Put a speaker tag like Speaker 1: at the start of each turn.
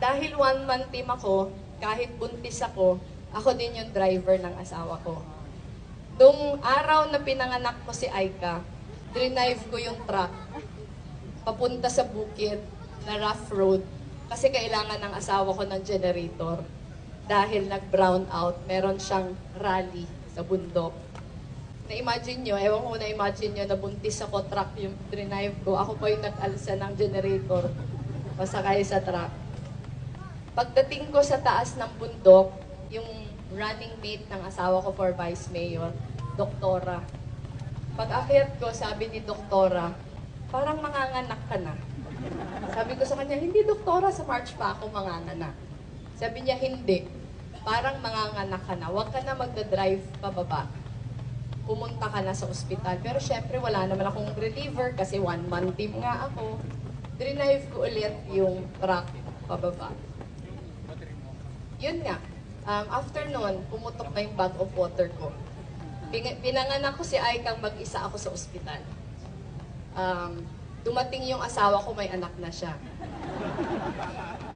Speaker 1: dahil one-man team ako, kahit buntis ako din yung driver ng asawa ko. Nung araw na pinanganak ko si Aika, drive ko yung truck papunta sa bukid na rough road kasi kailangan ng asawa ko ng generator dahil nag-brown out, meron siyang rally sa bundok. Na-imagine nyo, ewan ko na-imagine nyo, nabuntis ako, truck yung drive ko, ako pa yung nag-alsa ng generator pasakay sa truck. Pagdating ko sa taas ng bundok, yung running mate ng asawa ko for vice mayor, doktora. Pag-akyat ko, sabi ni doktora, parang manganganak ka na. Sabi ko sa kanya, hindi doktora, sa March pa ako manganganak. Sabi niya, hindi. Parang manganganak ka na. Huwag ka na magdadrive pababa. Pumunta ka na sa ospital. Pero syempre, wala naman akong reliever kasi one-man team nga ako. Drive ko ulit yung truck pababa. Yun nga. After nun, pumutok na yung bag of water ko. Pinanganak ko si Aikang mag-isa ako sa ospital. Dumating yung asawa ko, may anak na siya.